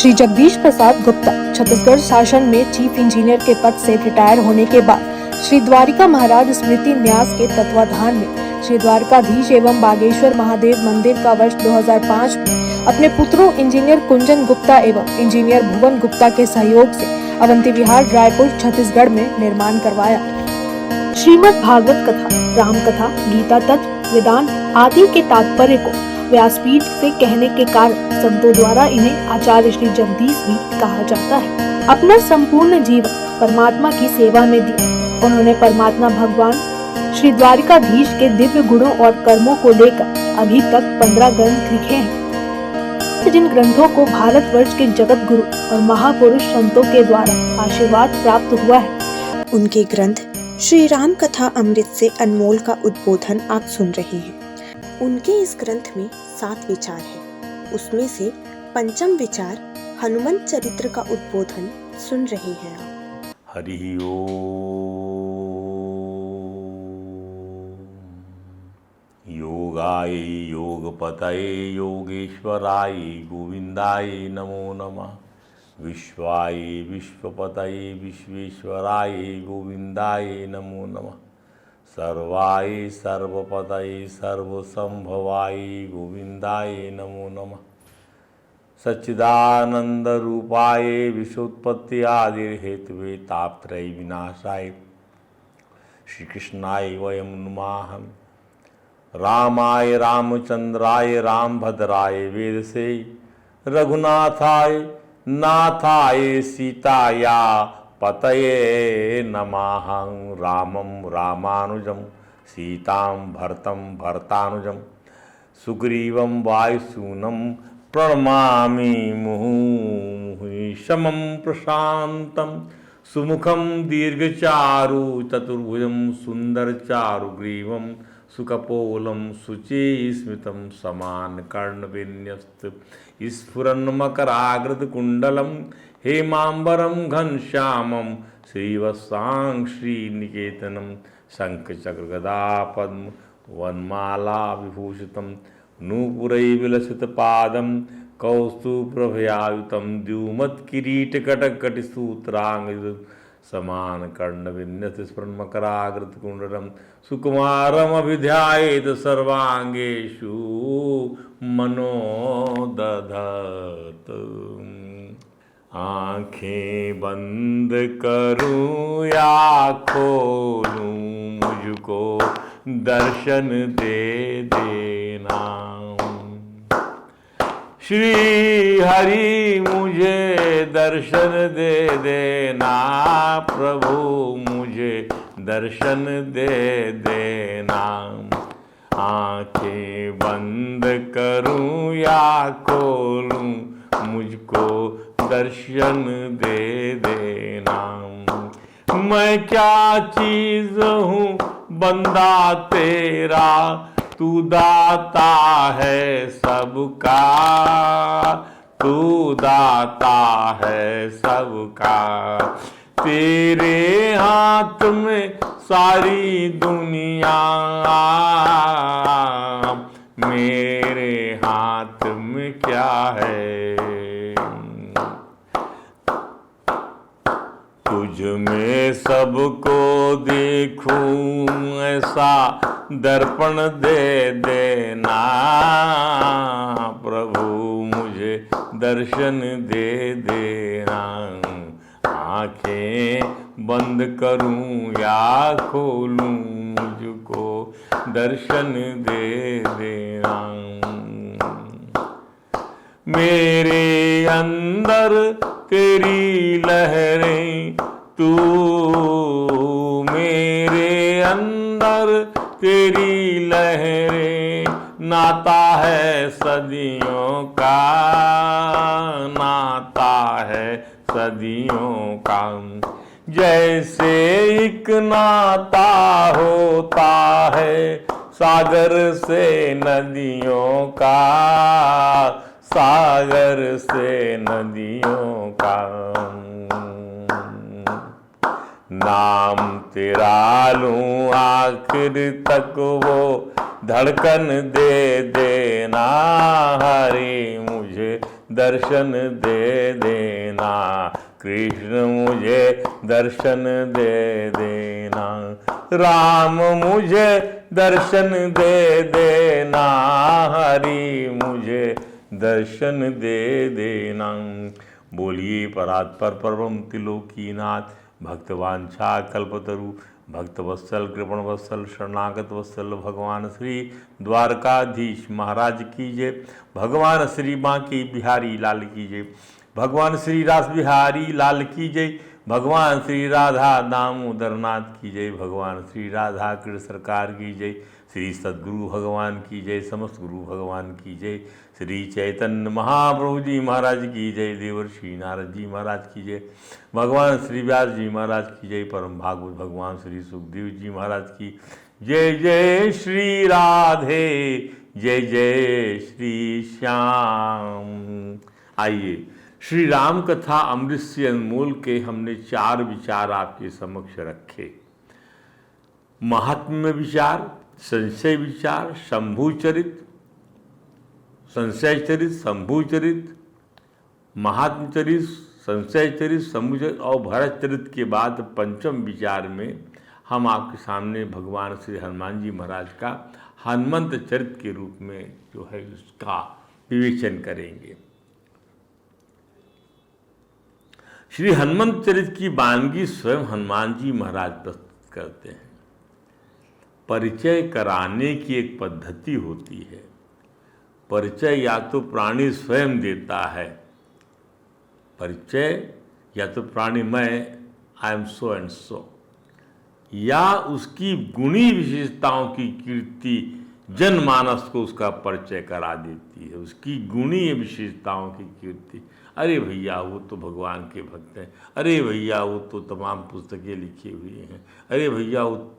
श्री जगदीश प्रसाद गुप्ता छत्तीसगढ़ शासन में chief engineer के पद से रिटायर होने के बाद श्री द्वारिका महाराज स्मृति न्यास के तत्वाधान में श्री द्वारकाधीश एवं बागेश्वर महादेव मंदिर का वर्ष 2005 में अपने पुत्रों इंजीनियर कुंजन गुप्ता एवं इंजीनियर भुवन गुप्ता के सहयोग से अवंती विहार रायपुर छत्तीसगढ़ में निर्माण करवाया। श्रीमद् भागवत कथा, राम कथा, गीता तत्व, वेदांत आदि के तात्पर्य को व्यासपीठ से कहने के कारण संतों द्वारा इन्हें आचार्य श्री जगदीश भी कहा जाता है। अपना संपूर्ण जीवन परमात्मा की सेवा में दिया। उन्होंने परमात्मा भगवान श्री द्वारिकाधीश के दिव्य गुणों और कर्मों को लेकर अभी तक 15 ग्रंथ लिखे हैं, जिन ग्रंथों को भारतवर्ष के जगत गुरु और महापुरुष संतों के द्वारा आशीर्वाद प्राप्त हुआ है। उनके ग्रंथ श्री राम कथा अमृत से अनमोल का उद्बोधन आप सुन रहे हैं। उनके इस ग्रंथ में 7 विचार हैं। उसमें से पंचम विचार हनुमंत चरित्र का उद्बोधन सुन रहे हैं आप। हरि ओम। योगाय योगपतये योगेश्वराय गोविंदाय नमो नमः। विश्वाय विश्वपतये विश्वेश्वराय गोविंदाय नमो नमः। सर्वाय सर्वपतये सर्वसंभवाय गोविंदाय नमो नमः। सच्चिदानंद रूपाय विश्वोत्पत्ति आदि हेतवे तापत्रय विनाशाय श्री कृष्णाय वयं नुमः। रामाय रामचंद्राय रामभद्राय वेदसे रघुनाथाय नाथाय सीताया पतये नमः। रामं रामानुजं सीतां भरतं भरतानुजं सुग्रीवं वायुसूनं प्रणमामि मुहुः। शमं प्रशान्तं सुमुखं दीर्घचारु चतुर्भुजं सुन्दरचारुग्रीवं सुकपोलं शुचिस्मितं समानकर्णविन्यस्त स्फुरन्मकराग्रतकुण्डलं हेमाम्बरं घनश्यामं श्रीवत्सां श्रीनिकेतनं शङ्खचक्रगदापद्म वनमाला विभूषितं नूपुरैर्विलसितपादं कौस्तुभप्रभयायुतं द्युमत्किरीटकटकटिसूत्राङ्गं समानकर्णविन्यस्त स्फुरन्मकराग्रतकुण्डलं सुकुमारमभिध्यायेत सर्वाङ्गेषु मनोदधत्। आँखें बंद करूं या खोलूं मुझको दर्शन दे देना। श्री हरि मुझे दर्शन दे देना, प्रभु मुझे दर्शन दे देना। आँखें बंद करूं या खोलूं मुझको दर्शन दे देना। मैं क्या चीज हूँ बंदा तेरा, तू दाता है सबका, तू दाता है सबका। तेरे हाथ में सारी दुनिया, मेरे हाथ में क्या है। तुझ में सबको देखूं ऐसा दर्पण दे देना, प्रभु मुझे दर्शन दे देना। आँखें बंद करूं या खोलूं मुझको दर्शन दे देना। मेरे अंदर तेरी लहरें, तू मेरे अंदर तेरी लहरें, नाता है सदियों का, नाता है सदियों का। जैसे एक नाता होता है सागर से नदियों का, सागर से नदियों का। नाम तेरा लूं आखिर तक वो धड़कन दे देना, हरि मुझे दर्शन दे देना, कृष्ण मुझे दर्शन दे देना, राम मुझे दर्शन दे देना, हरि मुझे दर्शन दे देना। बोलिए परात्पर परम त्रिलोकीनाथ भक्तवांछा कल्पतरु भक्तवत्सल कृपण वत्सल शरणागत वत्सल भगवान श्री द्वारकाधीश महाराज की जय। भगवान श्री बांके बिहारी लाल की जय। भगवान श्री रास बिहारी लाल की जय। भगवान श्री राधा दामोदर नाथ की जय। भगवान श्री राधा कृष्ण सरकार की जय। श्री सद्गुरु भगवान की जय। समस्त गुरु भगवान की जय। श्री चैतन्य महाप्रभु जी महाराज की जय। देवर्षि नारद जी महाराज की जय। भगवान श्री व्यास जी महाराज की जय। परम भागवत भगवान श्री सुखदेव जी महाराज की जय। जय श्री राधे, जय जय श्री श्याम। आइए श्री राम कथा अमृत से अनमोल के हमने 4 विचार आपके समक्ष रखे। महात्म्य विचार, संशय विचार, शंभु चरित, संशय चरित, शंभु चरित, महात्म चरित, संशय चरित, शंभु चरित और भरत चरित के बाद पंचम विचार में हम आपके सामने भगवान श्री हनुमान जी महाराज का हनुमंत चरित के रूप में जो है उसका विवेचन करेंगे। श्री हनुमंत चरित की वानगी स्वयं हनुमान जी महाराज प्रस्तुत करते हैं। परिचय कराने की एक पद्धति होती है। परिचय या तो प्राणी स्वयं देता है, परिचय या तो प्राणी मैं I am so and so, या उसकी गुणी विशेषताओं की कीर्ति जनमानस को उसका परिचय करा देती है। उसकी गुणी विशेषताओं की कीर्ति, अरे भैया वो तो भगवान के भक्त हैं, अरे भैया वो तो तमाम पुस्तकें लिखी हुई हैं, अरे भैया वो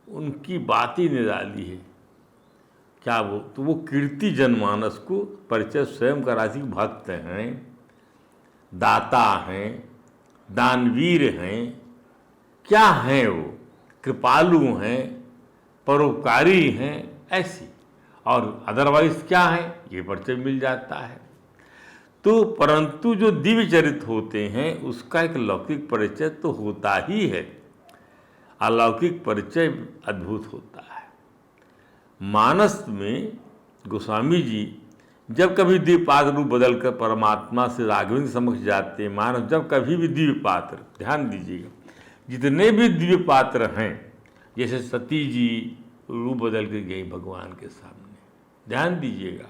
उनकी बात ही निराली है। क्या वो तो वो कीर्ति जनमानस को परिचय स्वयं कराती। भक्त हैं, दाता हैं, दानवीर हैं, क्या हैं वो, कृपालु हैं, परोपकारी हैं, ऐसी। और अदरवाइज क्या है ये परिचय मिल जाता है। तो परंतु जो दिव्य चरित होते हैं उसका एक लौकिक परिचय तो होता ही है, अलौकिक परिचय अद्भुत होता है। मानस में गोस्वामी जी जब कभी दिव्य पात्र रूप बदलकर परमात्मा से राघवेंद्र के समक्ष जाते हैं, मानस जब कभी भी दिव्य पात्र, ध्यान दीजिएगा, जितने भी दिव्य पात्र हैं, जैसे सती जी रूप बदल के गई भगवान के सामने, ध्यान दीजिएगा,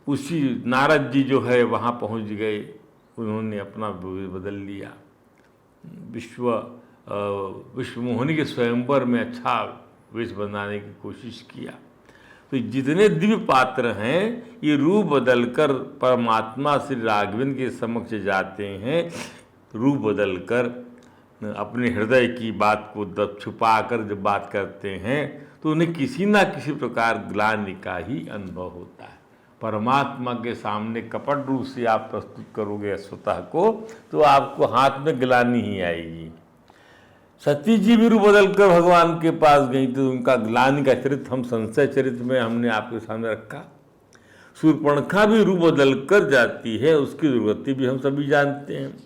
उसी नारद जी जो है वहाँ पहुँच गए, उन्होंने अपना बदल लिया, विश्वमोहिनी के स्वयंवर में अच्छा वेश बनाने की कोशिश किया। तो जितने दिव्य पात्र हैं ये रूप बदलकर परमात्मा श्री राघवेंद्र के समक्ष जाते हैं, रूप बदलकर अपने हृदय की बात को छुपाकर जब बात करते हैं तो उन्हें किसी ना किसी प्रकार ग्लानि का ही अनुभव होता है। परमात्मा के सामने कपट रूप से आप प्रस्तुत करोगे स्वतः को तो आपको हाथ में ग्लानि ही आएगी। सती जी भी रूप बदल कर भगवान के पास गई तो उनका ग्लानि का चरित्र हम संशय चरित्र में हमने आपके सामने रखा। शूर्पणखा भी रूप बदल कर जाती है, उसकी दुर्गति भी हम सभी जानते हैं।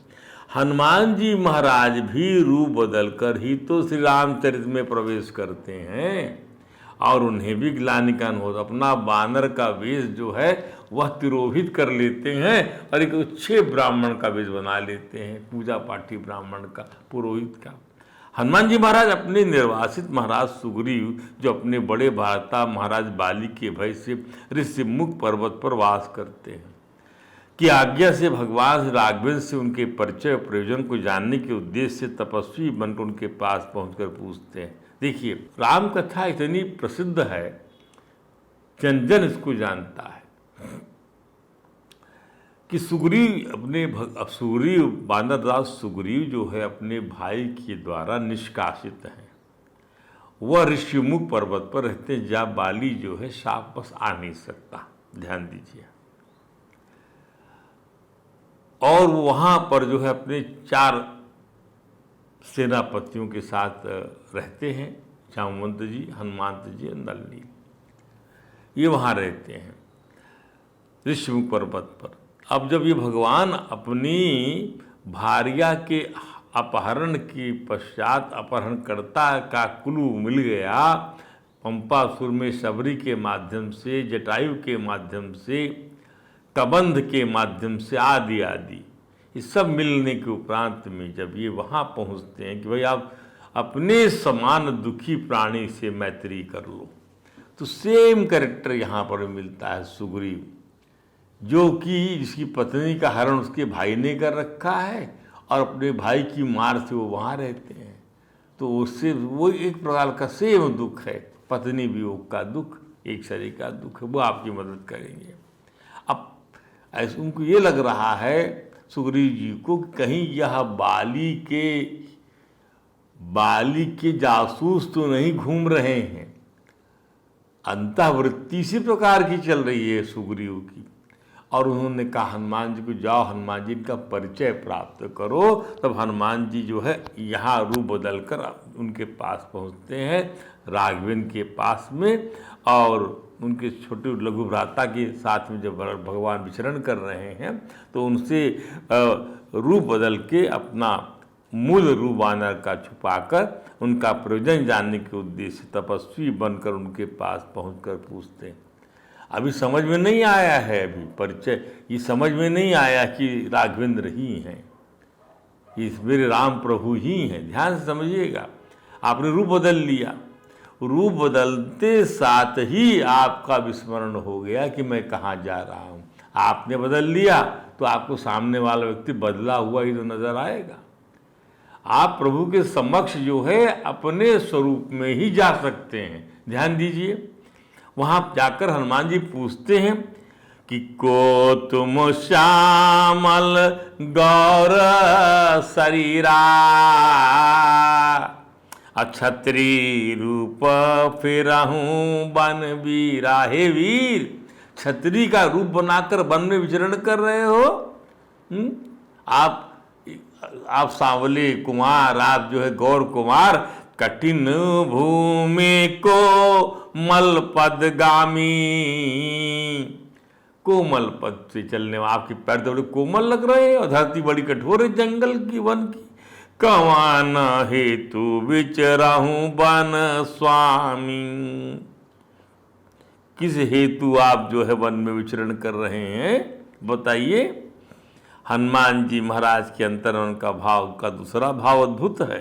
हनुमान जी महाराज भी रूप बदल कर ही तो श्री रामचरित में प्रवेश करते हैं और उन्हें भी ग्लानि का अनुभव, अपना बानर का वेश जो है वह तिरोहित कर लेते हैं और एक अच्छे ब्राह्मण का वेश बना लेते हैं, पूजा पाठी ब्राह्मण का, पुरोहित का। हनुमान जी महाराज अपने निर्वासित महाराज सुग्रीव जो अपने बड़े भ्राता महाराज बाली के भय से ऋषिमुख पर्वत पर वास करते हैं की आज्ञा से भगवान राघवेंद्र से उनके परिचय और प्रयोजन को जानने के उद्देश्य से तपस्वी बनकर उनके पास पहुंचकर पूछते हैं। देखिए राम कथा इतनी प्रसिद्ध है, जन जन इसको जानता है कि सुग्रीव बानरराज सुग्रीव जो है अपने भाई के द्वारा निष्कासित हैं। वह ऋषिमुख पर्वत पर रहते हैं जहाँ बाली जो है शाप बस आ नहीं सकता, ध्यान दीजिए। और वहाँ पर जो है अपने 4 सेनापतियों के साथ रहते हैं, जामवंत जी, हनुमंत जी, नलनी, ये वहाँ रहते हैं ऋषिमुख पर्वत पर। अब जब ये भगवान अपनी भार्या के अपहरण के पश्चात अपहरणकर्ता का क्लू मिल गया, पंपासुर में शबरी के माध्यम से, जटायु के माध्यम से, कबंध के माध्यम से, आदि आदि, ये सब मिलने के उपरांत में जब ये वहाँ पहुँचते हैं कि भाई आप अपने समान दुखी प्राणी से मैत्री कर लो, तो सेम कैरेक्टर यहाँ पर मिलता है सुग्रीव, जो कि जिसकी पत्नी का हरण उसके भाई ने कर रखा है और अपने भाई की मार से वो वहाँ रहते हैं, तो उससे वो एक प्रकार का सेम दुख है, पत्नी वियोग का दुख, एक शरीर का दुख है, वो आपकी मदद करेंगे। अब ऐसे उनको ये लग रहा है सुग्रीव जी को कहीं यह बाली के जासूस तो नहीं घूम रहे हैं, अंतःवृत्ति इसी प्रकार की चल रही है सुग्रीव की। और उन्होंने कहा हनुमान जी को, जाओ हनुमान जी का परिचय प्राप्त करो। तब हनुमान जी जो है यहाँ रूप बदल कर उनके पास पहुँचते हैं, राघवेंद्र के पास में, और उनके छोटे लघु भ्राता के साथ में जब भगवान विचरण कर रहे हैं तो उनसे रूप बदल के अपना मूल रूप वानर का छुपाकर उनका प्रयोजन जानने के उद्देश्य से तपस्वी बनकर उनके पास पहुंचकर पूछते हैं। अभी समझ में नहीं आया है, अभी परिचय ये समझ में नहीं आया कि राघवेंद्र ही हैं, इस मेरे राम प्रभु ही हैं। ध्यान से समझिएगा, आपने रूप बदल लिया, रूप बदलते साथ ही आपका विस्मरण हो गया कि मैं कहाँ जा रहा हूँ। आपने बदल लिया तो आपको सामने वाला व्यक्ति बदला हुआ ही तो नजर आएगा। आप प्रभु के समक्ष जो है अपने स्वरूप में ही जा सकते हैं। ध्यान दीजिए, वहाँ जाकर हनुमान जी पूछते हैं कि को तुम श्यामल गौर शरीरा अक्षत्री रूप फिरहूं बन वीरा। हे वीर, छत्री का रूप बनाकर वन में विचरण कर रहे हो। आप सांवले कुमार, आप जो है गौर कुमार, कठिन भूमि को मल पदगामी, कोमल पद से चलने में आपके पैर तो बड़े कोमल लग रहे हैं और धरती बड़ी कठोर है जंगल की, वन की। कवान हेतु विचरहूं वन स्वामी, किस हेतु आप जो है वन में विचरण कर रहे हैं बताइए। हनुमान जी महाराज के अंतर्मन का भाव का दूसरा भाव अद्भुत है।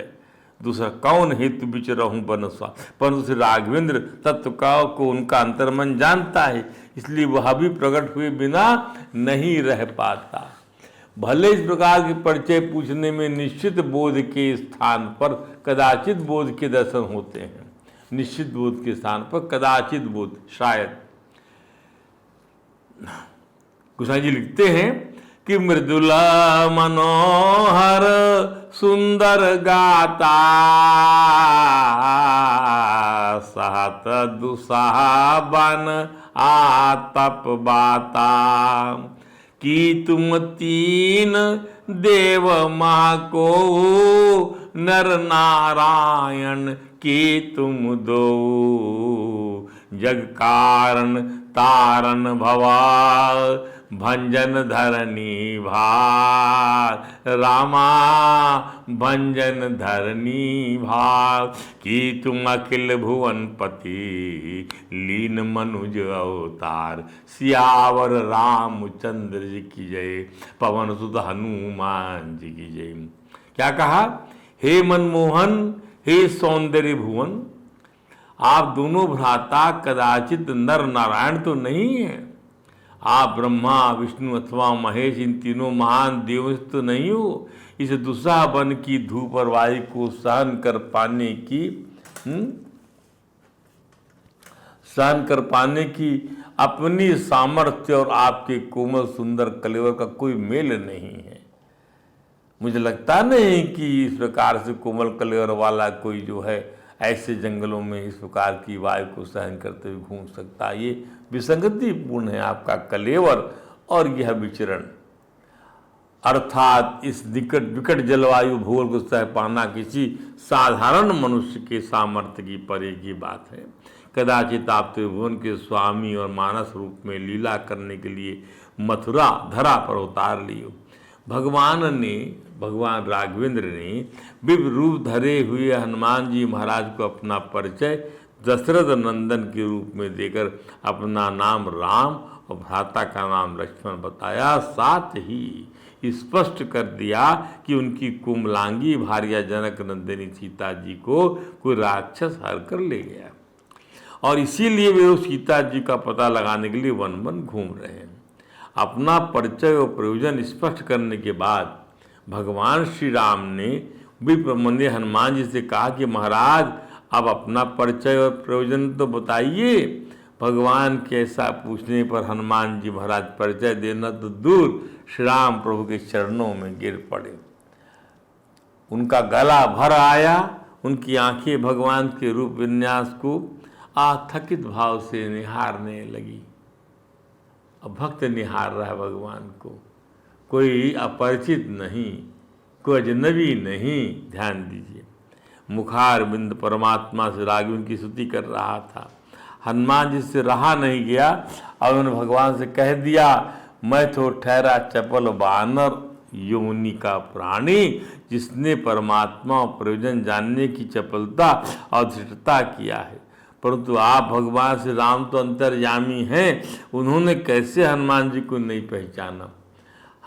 दूसरा, कौन हेतु विचरहूं वन स्वामी, परंतु श्री राघवेंद्र तत्व का को उनका अंतर्मन जानता है, इसलिए वह भी प्रकट हुए बिना नहीं रह पाता। भले इस प्रकार के परिचय पूछने में निश्चित बोध के स्थान पर कदाचित बोध के दर्शन होते हैं, निश्चित बोध के स्थान पर कदाचित बोध, शायद। गोसाई जी लिखते हैं कि मृदुला मनोहर सुंदर गाता सहत दुसाहा बन आतप बाता, कि तुम तीन देव माँ को नर नारायण की तुम दो, जग कारण तारण भवा भंजन धरनी भार, रामा भंजन धरनी भार, कि तुम अखिल भुवन पति लीन मनुज अवतार, सियावर रामचंद्र जी की जय, पवन सुत हनुमान जी की जय। क्या कहा? हे मनमोहन, हे सौंदर्य भुवन, आप दोनों भ्राता कदाचित नर नारायण तो नहीं है, आप ब्रह्मा विष्णु अथवा महेश इन तीनों महान देवों से तो नहीं हो। इस दुस्साह वन की धूप और वायु को सहन कर पाने की अपनी सामर्थ्य और आपके कोमल सुंदर कलेवर का कोई मेल नहीं है। मुझे लगता नहीं कि इस प्रकार से कोमल कलेवर वाला कोई जो है ऐसे जंगलों में इस प्रकार की वायु को सहन करते हुए घूम सकता। ये विसंगतिपूर्ण है आपका कलेवर और यह विचरण, अर्थात इस विकट जलवायु भूगोल को सह पाना किसी साधारण मनुष्य के सामर्थ्य की परे की बात है। कदाचित आप त्रिभुवन के स्वामी और मानस रूप में लीला करने के लिए मथुरा धरा पर उतार लियो। भगवान राघवेंद्र ने विभ रूप धरे हुए हनुमान जी महाराज को अपना परिचय दशरथ नंदन के रूप में देकर अपना नाम राम और भ्राता का नाम लक्ष्मण बताया। साथ ही स्पष्ट कर दिया कि उनकी कुमलांगी भार्या जनक नंदिनी सीता जी को कोई राक्षस हर कर ले गया और इसीलिए वे उस सीता जी का पता लगाने के लिए वन वन घूम रहे हैं। अपना परिचय और प्रयोजन स्पष्ट करने के बाद भगवान श्री राम ने विप्रमन्य हनुमान जी से कहा कि महाराज अब अपना परिचय और प्रयोजन तो बताइए। भगवान के ऐसा पूछने पर हनुमान जी महाराज परिचय देना तो दूर श्री राम प्रभु के चरणों में गिर पड़े। उनका गला भर आया, उनकी आंखें भगवान के रूप विन्यास को आथकित भाव से निहारने लगी। अब भक्त निहार रहा है भगवान को, कोई अपरिचित नहीं, कोई अजनबी नहीं। ध्यान दीजिए, मुखार बिंद परमात्मा से राघवेंद्र की स्तुति कर रहा था। हनुमान जी से रहा नहीं गया और उन्होंने भगवान से कह दिया, मैं तो ठहरा चपल बानर योनि का प्राणी, जिसने परमात्मा और प्रयोजन जानने की चपलता और धृष्टता किया है। परंतु आप भगवान श्री राम तो अंतर्यामी हैं, उन्होंने कैसे हनुमान जी को नहीं पहचाना।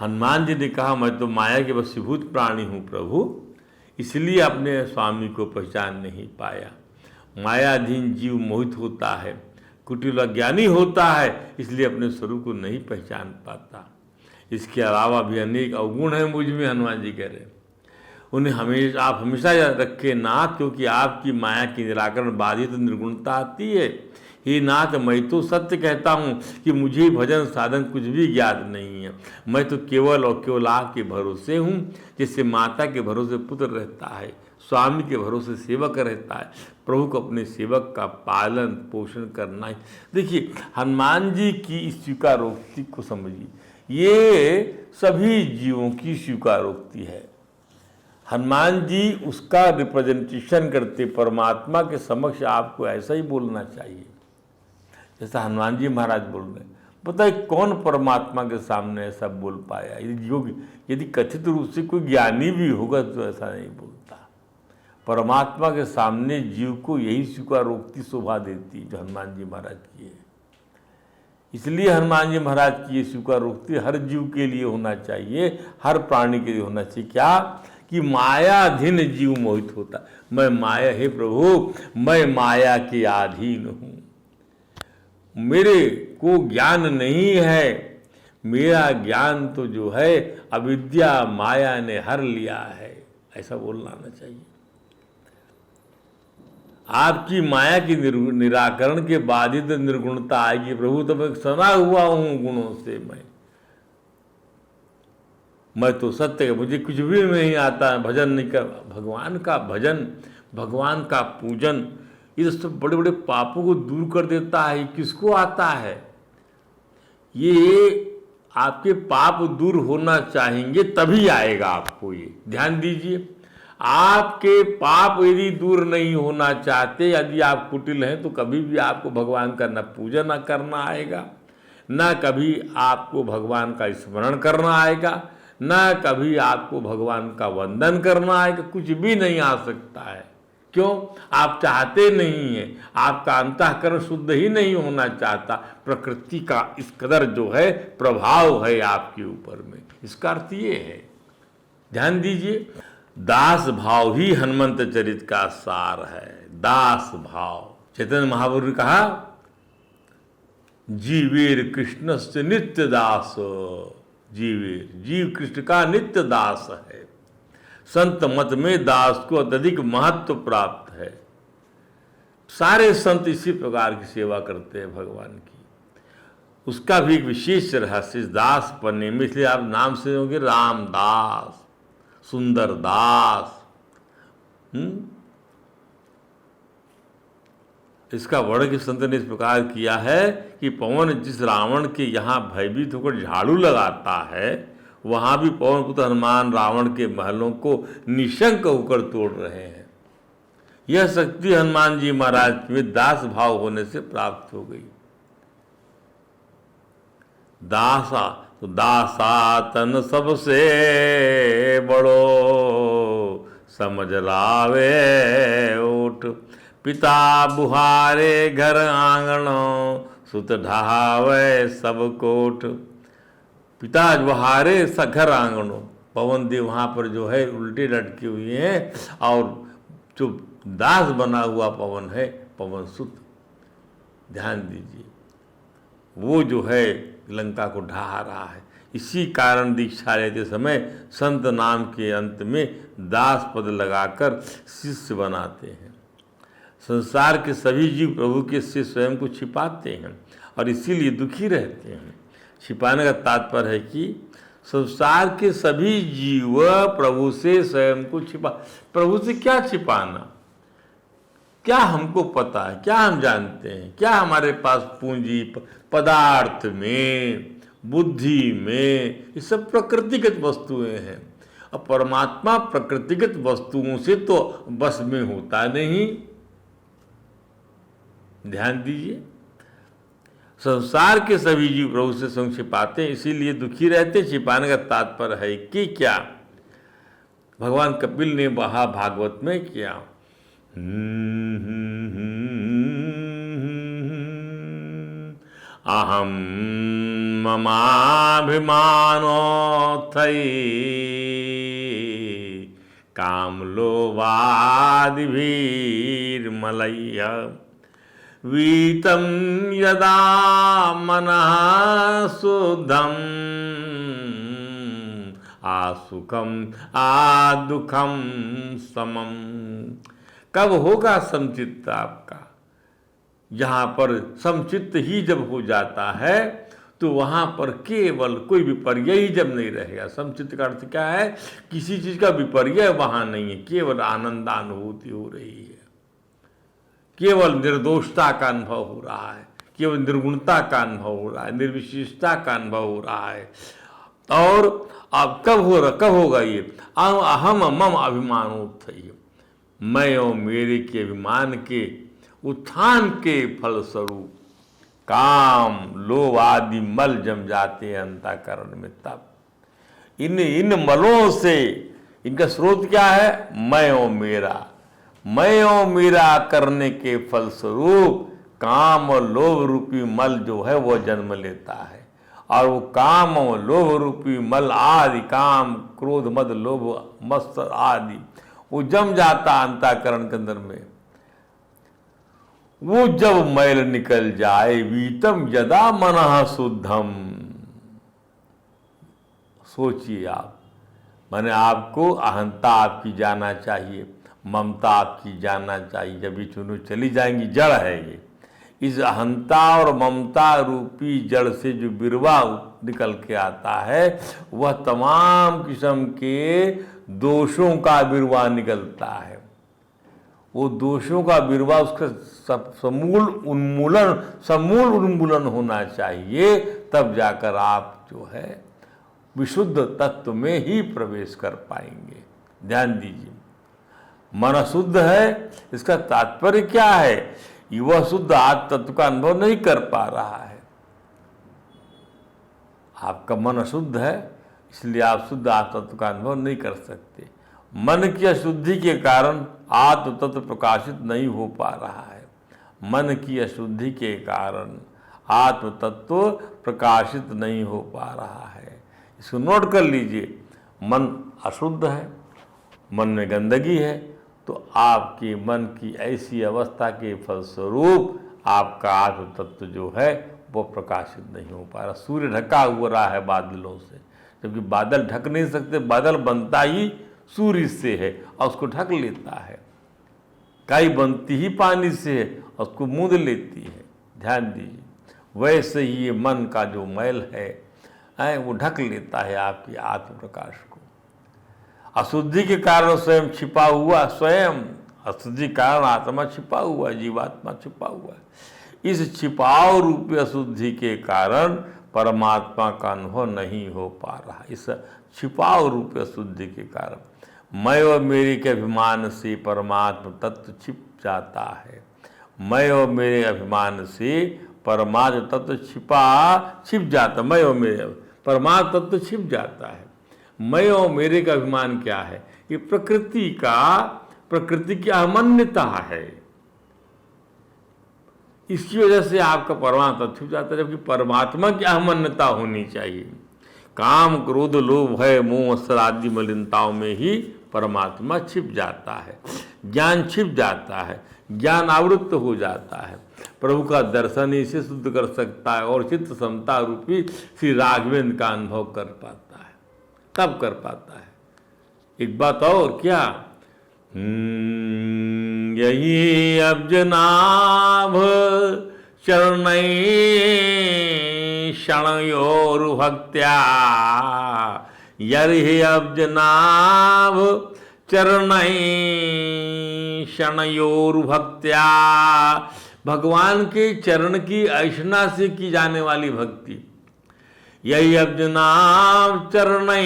हनुमान जी ने कहा, मैं तो माया के वशीभूत प्राणी हूँ प्रभु, इसलिए अपने स्वामी को पहचान नहीं पाया। मायाधीन जीव मोहित होता है, कुटिल अज्ञानी होता है, इसलिए अपने स्वरूप को नहीं पहचान पाता। इसके अलावा भी अनेक अवगुण हैं मुझ में, हनुमान जी कह रहे। उन्हें आप हमेशा याद रखें नाथ, क्योंकि आपकी माया की निराकरण बाधित तो निर्गुणता आती है। हे नाथ, मैं तो सत्य कहता हूँ कि मुझे भजन साधन कुछ भी ज्ञात नहीं है। मैं तो केवल और केवल आपके भरोसे हूँ, जैसे माता के भरोसे पुत्र रहता है, स्वामी के भरोसे सेवक रहता है। प्रभु को अपने सेवक का पालन पोषण करना है। देखिए, हनुमान जी की इस स्वीकारोक्ति को समझिए, ये सभी जीवों की स्वीकारोक्ति है। हनुमान जी उसका रिप्रेजेंटेशन करते परमात्मा के समक्ष आपको ऐसा ही बोलना चाहिए जैसा हनुमान जी महाराज बोल रहे हैं। पता है कौन परमात्मा के सामने ऐसा बोल पाया? यदि कथित रूप से कोई ज्ञानी भी होगा तो ऐसा नहीं बोलता। परमात्मा के सामने जीव को यही स्वीकारोक्ति शोभा देती जो हनुमान जी महाराज की है। इसलिए हनुमान जी महाराज की ये स्वीकारोक्ति हर जीव के लिए होना चाहिए, हर प्राणी के लिए होना चाहिए। क्या कि मायाधीन जीव मोहित होता। मैं माया, हे प्रभु, मैं माया के अधीन हूँ, मेरे को ज्ञान नहीं है, मेरा ज्ञान तो जो है अविद्या माया ने हर लिया है, ऐसा बोलना आना चाहिए। आपकी माया की निराकरण के बाद ही तो निर्गुणता आएगी। प्रभु, तो मैं सना हुआ हूं गुणों से, मैं तो सत्य, मुझे कुछ भी नहीं आता, भजन नहीं कर। भगवान का भजन, भगवान का पूजन, ये सब बड़े बड़े पापों को दूर कर देता है। किसको आता है? ये आपके पाप दूर होना चाहेंगे तभी आएगा आपको। ये ध्यान दीजिए, आपके पाप यदि दूर नहीं होना चाहते, यदि आप कुटिल हैं, तो कभी भी आपको भगवान का न पूजन न करना आएगा, न कभी आपको भगवान का स्मरण करना आएगा, न कभी आपको भगवान का वंदन करना आएगा। कुछ भी नहीं आ सकता है। क्यों? आप चाहते नहीं हैं, आपका अंतःकरण शुद्ध ही नहीं होना चाहता। प्रकृति का इस कदर जो है प्रभाव है आपके ऊपर में, इसका अर्थ ये है। ध्यान दीजिए, दास भाव ही हनुमंत चरित का सार है। दास भाव, चैतन्य महाप्रभु ने कहा, जीवेर कृष्ण से नित्य दास। जीवेर, जीव कृष्ण का नित्य दास है। संत मत में दास को अत्यधिक महत्व प्राप्त है। सारे संत इसी प्रकार की सेवा करते हैं भगवान की। उसका भी एक विशेष रहस्य दास पन्ने में, इसलिए आप नाम से होंगे रामदास, सुंदर दास। इसका वर्णन संत ने इस प्रकार किया है कि पवन जिस रावण के यहाँ भयभीत होकर झाड़ू लगाता है, वहां भी पवन पुत्र हनुमान रावण के महलों को निशंक होकर तोड़ रहे हैं। यह शक्ति हनुमान जी महाराज में दास भाव होने से प्राप्त हो गई। दासा तो दासातन सबसे बड़ो, समझ लावे ओट। पिता बुहारे घर आंगनो, सुत ढहावे सब कोट। पिता बुहारे घर आंगनो, पवन देव वहाँ पर जो है उल्टे लटके हुए हैं, और जो दास बना हुआ पवन है, पवन सुत, ध्यान दीजिए, वो जो है लंका को ढहा रहा है। इसी कारण दीक्षा लेते समय संत नाम के अंत में दास पद लगाकर शिष्य बनाते हैं। संसार के सभी जीव प्रभु के से स्वयं को छिपाते हैं और इसीलिए दुखी रहते हैं। छिपाने का तात्पर्य है कि संसार के सभी जीव प्रभु से स्वयं को छिपा, प्रभु से क्या छिपाना, क्या हमको पता है, क्या हम जानते हैं, क्या हमारे पास पूंजी पदार्थ में, बुद्धि में, ये सब प्रकृतिगत वस्तुएं हैं। अब परमात्मा प्रकृतिगत वस्तुओं से तो बस में होता नहीं, ध्यान दीजिए। संसार के सभी जीव प्रभु से स्वयं छिपाते हैं, इसीलिए दुखी रहते। छिपाने का तात्पर्य है कि क्या, भगवान कपिल ने वहा भागवत में किया, अहम ममाभिमानो थई कामलोवादिभिर्मलय्य वीतम यदा मनः शुद्धम आसुखम आदुखम समम। कब होगा समचित्त आपका? यहाँ पर समचित्त ही जब हो जाता है तो वहाँ पर केवल कोई विपर्य ही जब नहीं रहेगा। समचित्त का अर्थ क्या है? किसी चीज़ का विपर्य वहाँ नहीं है, केवल आनंदानुभूति हो रही है, केवल निर्दोषता का अनुभव हो रहा है, केवल निर्गुणता का अनुभव हो रहा है, निर्विशेषता का अनुभव हो रहा है। और अब कब होगा ये? अहम मम अभिमानोत्थय, मैं और मेरे के अभिमान के उत्थान के फलस्वरूप काम लोभ आदि मल जम जाते हैं अंतःकरण में। तब इन मलों से, इनका स्रोत क्या है? मैं और मेरा, मैं और मेरा करने के फलस्वरूप काम और लोभ रूपी मल जो है वो जन्म लेता है। और वो काम और लोभ रूपी मल आदि, काम क्रोध मद लोभ मत्सर आदि, वो जम जाता अंतःकरण के अंदर में। वो जब मैल निकल जाए, वीतम यदा मनः शुद्धम, सोचिए आप, माने आपको अहंता आपकी जाना चाहिए, ममता आपकी जाना चाहिए। जब ये चुनू चली जाएंगी, जड़ है ये, इस अहंता और ममता रूपी जड़ से जो बिरवा निकल के आता है, वह तमाम किस्म के दोषों का बिरवा निकलता है। वो दोषों का बिरवा, उसका समूल उन्मूलन होना चाहिए, तब जाकर आप जो है विशुद्ध तत्व में ही प्रवेश कर पाएंगे। ध्यान दीजिए, मन शुद्ध है, इसका तात्पर्य क्या है? वह शुद्ध आत्म तत्व का अनुभव नहीं कर पा रहा है। आपका मन अशुद्ध है, इसलिए आप शुद्ध आत्म तत्व का अनुभव नहीं कर सकते। मन की अशुद्धि के कारण आत्म तत्व प्रकाशित नहीं हो पा रहा है। मन की अशुद्धि के कारण आत्म तत्व प्रकाशित नहीं हो पा रहा है। इसको नोट कर लीजिए, मन अशुद्ध है, मन में गंदगी है, तो आपके मन की ऐसी अवस्था के फलस्वरूप आपका आत्म तत्व जो है वो प्रकाशित नहीं हो पा रहा। सूर्य ढका हुआ रहा है बादलों से, जबकि बादल ढक नहीं सकते, बादल बनता ही सूर्य से है और उसको ढक लेता है। काई बनती ही पानी से है और उसको मूंद लेती है। ध्यान दीजिए, वैसे ही ये मन का जो मैल है वो ढक लेता है आपके आत्म प्रकाश को। अशुद्धि के कारण स्वयं छिपा हुआ, स्वयं अशुद्धि के कारण आत्मा छिपा हुआ, जीवात्मा छिपा हुआ है। इस छिपाव रूपी अशुद्धि के कारण परमात्मा का अनुभव नहीं हो पा रहा। इस छिपाव रूपी अशुद्धि के कारण मैं और मेरे के अभिमान से परमात्मा तत्व छिप जाता है। मैं और मेरे अभिमान से परमात्मा तत्व छिप जाता, मैं और मेरे परमात्म तत्व छिप जाता है। मैं और मेरे का अभिमान क्या है? ये प्रकृति की अहमन्यता है। इसकी वजह से आपका परमात्मा छुप जाता है, जबकि परमात्मा की अहमन्यता होनी चाहिए। काम, क्रोध, लोभ, भय, मोह, मत्सर आदि मलिनताओं में ही परमात्मा छिप जाता है, ज्ञान छिप जाता है, ज्ञान आवृत्त हो जाता है। प्रभु का दर्शन ही इसे शुद्ध कर सकता है और चित्त समता रूपी श्री राघवेंद्र का अनुभव कर पाता है, तब कर पाता है। एक बात और क्या, यही अब जनाभ चरणै क्षणयोर्भक्त्या, यही अब जनाभ चरणै क्षणयोर्भक्त्या, भगवान के चरण की ऐषणा से की जाने वाली भक्ति। यही अब जनाभ चरणै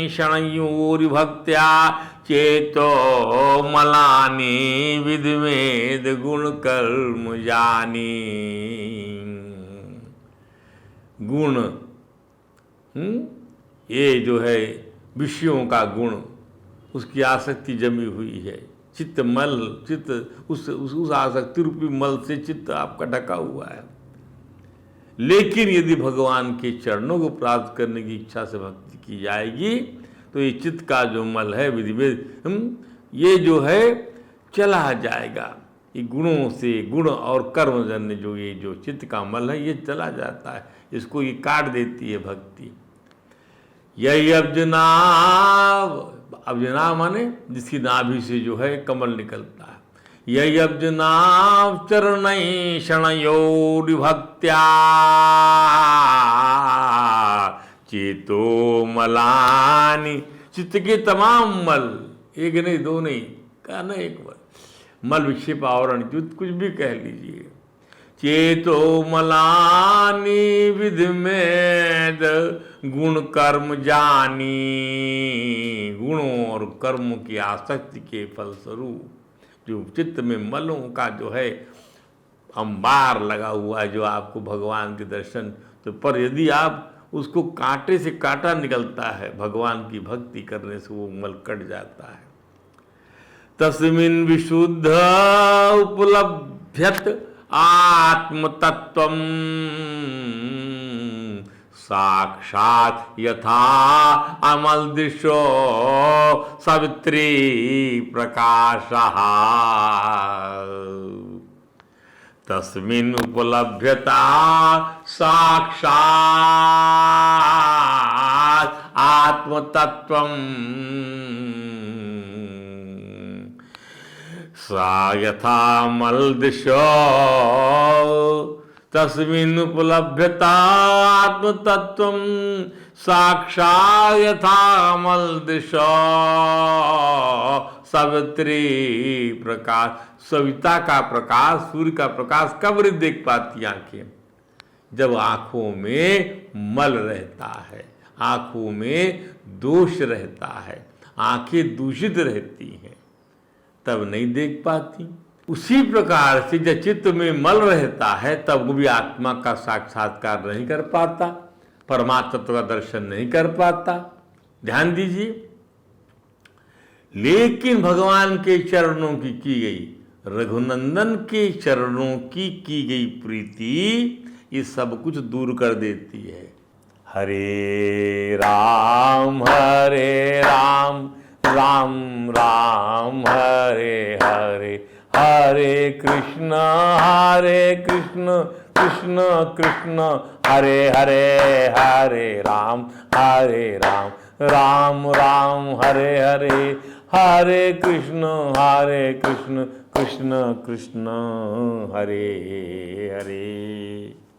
क्षणयोर्भक्त्या, चेतो मलानी विद्वेद गुण कर्म जानी। गुण, ये जो है विषयों का गुण, उसकी आसक्ति जमी हुई है। चित्त मल, चित्त उस आसक्ति रूपी मल से चित्त आपका ढका हुआ है। लेकिन यदि भगवान के चरणों को प्राप्त करने की इच्छा से भक्ति की जाएगी तो ये चित्त का जो मल है विधिवेद, ये जो है चला जाएगा। ये गुणों से, गुण और कर्मजन्य जो ये जो चित्त का मल है, ये चला जाता है। इसको ये काट देती है भक्ति। यही अब्जनाभ, अब्जनाभ माने जिसकी नाभि से जो है कमल निकलता है। यही अब्जनाभ चरणै क्षणयोर्भक्त्या, चेतो मलानि, चित्त के तमाम मल, एक नहीं दो नहीं, कहा ना एक बार, मल विक्षेप आवरण युद्ध कुछ भी कह लीजिए। चेतो मलानि विधिमेद गुण कर्म जानी, गुणों और कर्मों की आसक्ति के फलस्वरूप जो चित्त में मलों का जो है अंबार लगा हुआ है, जो आपको भगवान के दर्शन, तो पर यदि आप उसको कांटे से कांटा निकलता है, भगवान की भक्ति करने से वो मल कट जाता है। तस्मिन् विशुद्ध उपलभ्यत आत्म तत्वम, साक्षात यथा अमल दृशो सवित्री प्रकाशः। तस्मिन् उपलभ्यता साक्षात आत्मतत्वम्, सा यथा मलदृशो, तस्मिन् उपलभ्यता आत्मतत्वम्, साक्षात् यथा मलदृशो सवित्री प्रकाश। सविता का प्रकाश, सूर्य का प्रकाश कब देख पाती आंखें? जब आंखों में मल रहता है, आंखों में दोष रहता है, आंखें दूषित रहती हैं, तब नहीं देख पाती। उसी प्रकार से जब चित्त में मल रहता है तब वो भी आत्मा का साक्षात्कार नहीं कर पाता, परमात्मा तत्व का दर्शन नहीं कर पाता। ध्यान दीजिए। लेकिन भगवान के चरणों की गई, रघुनंदन के चरणों की गई प्रीति ये सब कुछ दूर कर देती है। हरे राम राम राम हरे हरे, हरे कृष्ण कृष्ण कृष्ण हरे हरे, हरे राम राम राम हरे हरे, हरे कृष्ण कृष्ण कृष्ण हरे हरे।